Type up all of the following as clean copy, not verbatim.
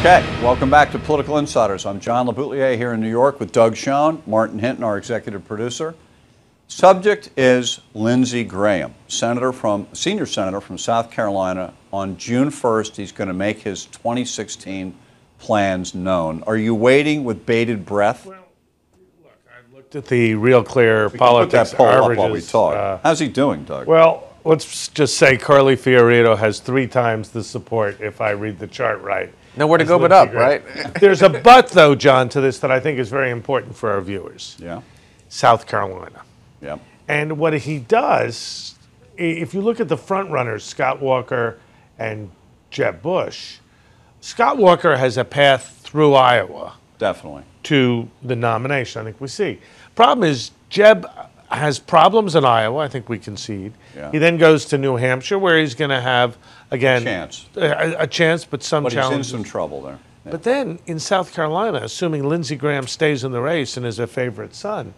Okay, welcome back to Political Insiders. I'm John LeBoutillier here in New York with Doug Schoen, Martin Hinton, our executive producer. Subject is Lindsey Graham, senior senator from South Carolina. On June 1st, he's going to make his 2016 plans known. Are you waiting with bated breath? Well, look, I looked at the Real Clear politics put that poll averages. up while we talk. How's he doing, Doug? Well, let's just say Carly Fiorito has 3 times the support if I read the chart right. Nowhere to go but up, right? There's a but, though, John, to this that I think is very important for our viewers. Yeah. South Carolina. Yeah. And what he does, if you look at the front runners, Scott Walker and Jeb Bush, Scott Walker has a path through Iowa. Definitely. To the nomination, I think we see. Problem is, Jeb has problems in Iowa, I think we concede. Yeah. He then goes to New Hampshire, where he's going to have, again, a chance, but some challenges. But he's in some trouble there. Yeah. But then in South Carolina, assuming Lindsey Graham stays in the race and is a favorite son,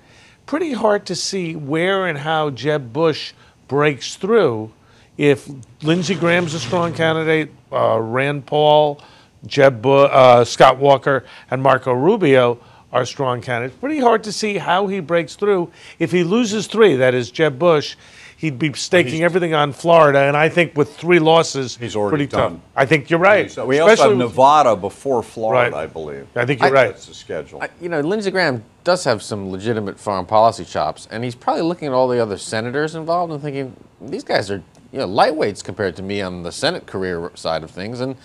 pretty hard to see where and how Jeb Bush breaks through. If Lindsey Graham's a strong candidate, Rand Paul, Scott Walker, and Marco Rubio are strong candidates. Pretty hard to see how he breaks through. If he loses 3, that is Jeb Bush, he'd be staking everything on Florida, and I think with 3 losses, he's already pretty done. tough. I think you're right. So we also have Nevada before Florida, right. I believe. I think you're right. That's the schedule. Lindsey Graham does have some legitimate foreign policy chops, and he's probably looking at all the other senators involved and thinking, these guys are lightweights compared to me on the Senate career side of things, and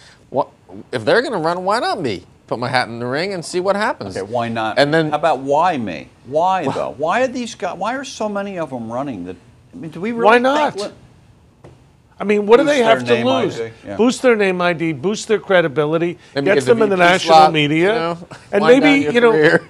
if they're going to run, why not me? Put my hat in the ring and see what happens. Okay, why not? And then, how about why me? Why though? Why are these guys? Why are so many of them running? Do we really? Why not? I mean, what do they have to lose? Yeah. Boost their name ID, boost their credibility, maybe gets them in the national media, and maybe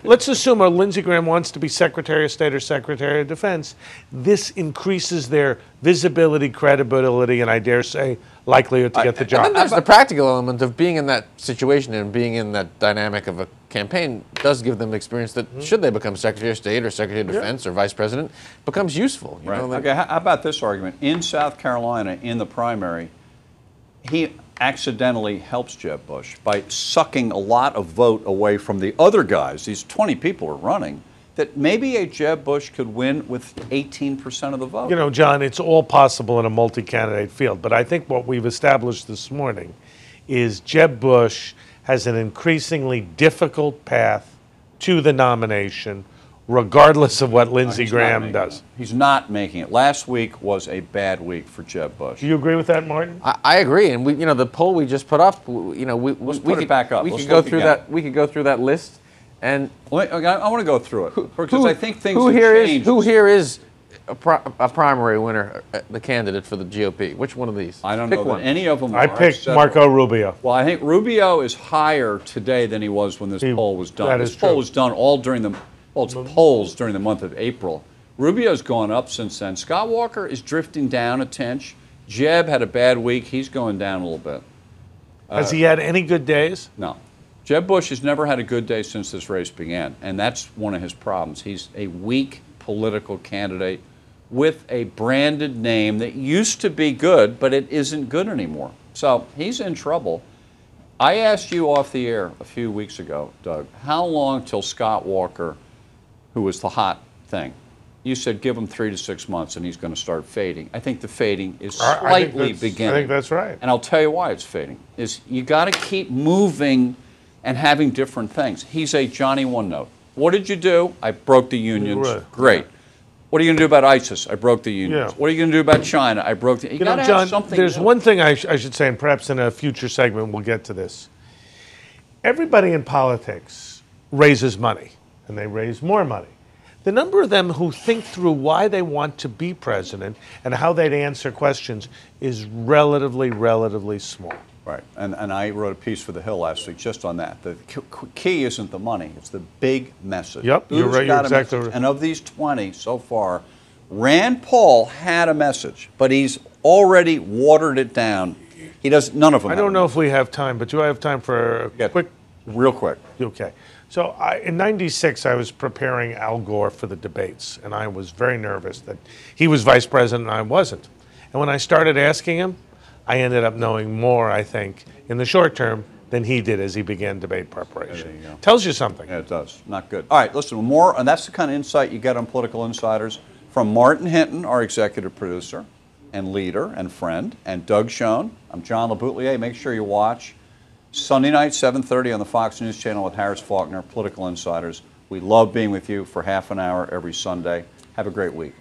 let's assume Lindsey Graham wants to be Secretary of State or Secretary of Defense. This increases their visibility, credibility, and I dare say likelihood to get the job. And then there's the practical element of being in that situation and being in that dynamic of a campaign does give them experience that should they become Secretary of State or Secretary of Defense or Vice President becomes useful. You know, okay, how about this argument? In South Carolina, in the primary, he accidentally helps Jeb Bush by sucking a lot of vote away from the other guys. These 20 people are running. That maybe a Jeb Bush could win with 18% of the vote. You know, John, it's all possible in a multi-candidate field, but I think what we've established this morning is Jeb Bush has an increasingly difficult path to the nomination, regardless of what Lindsey Graham does. He's not making it. Last week was a bad week for Jeb Bush. Do you agree with that, Martin? I agree, and the poll we just put up, we could back up. We could go through that. We could go through that list. And I want to go through it because I think things have changed. Who here is a primary winner, the candidate for the GOP? Which one of these? I don't know that any of them. I picked Marco Rubio. Well, I think Rubio is higher today than he was when this poll was done. This poll was done all during it's polls during the month of April. Rubio's gone up since then. Scott Walker is drifting down a tinge. Jeb had a bad week. He's going down a little bit. Has he had any good days? No. Jeb Bush has never had a good day since this race began, and that's one of his problems. He's a weak political candidate with a branded name that used to be good, but it isn't good anymore. So he's in trouble. I asked you off the air a few weeks ago, Doug, how long till Scott Walker, who was the hot thing? You said give him 3 to 6 months and he's going to start fading. I think the fading is slightly beginning. I think that's right. And I'll tell you why it's fading. Is you got to keep moving and having different things. He's a Johnny One Note. What did you do? I broke the unions. Right. Great. What are you going to do about ISIS? I broke the unions. What are you going to do about China? I broke the. You got to have something. There's one thing I should say, and perhaps in a future segment we'll get to this. Everybody in politics raises money, and they raise more money. The number of them who think through why they want to be president and how they'd answer questions is relatively small. Right, and I wrote a piece for The Hill last week just on that. The key isn't the money, it's the big message. Yep, you're right, you're exactly right. And of these 20 so far, Rand Paul had a message, but he's already watered it down. He does, none of them. I don't know if we have time, but do I have time for a quick? Real quick. Okay. So in '96, I was preparing Al Gore for the debates, and I was very nervous that he was vice president and I wasn't. And when I started asking him, I ended up knowing more, I think, in the short term than he did as he began debate preparation. There you go. Tells you something. Yeah, it does. Not good. All right, listen, more, and that's the kind of insight you get on Political Insiders from Martin Hinton, our executive producer and leader and friend, and Doug Schoen. I'm John LeBoutelier. Make sure you watch Sunday night, 7:30 on the Fox News Channel with Harris Faulkner, Political Insiders. We love being with you for half an hour every Sunday. Have a great week.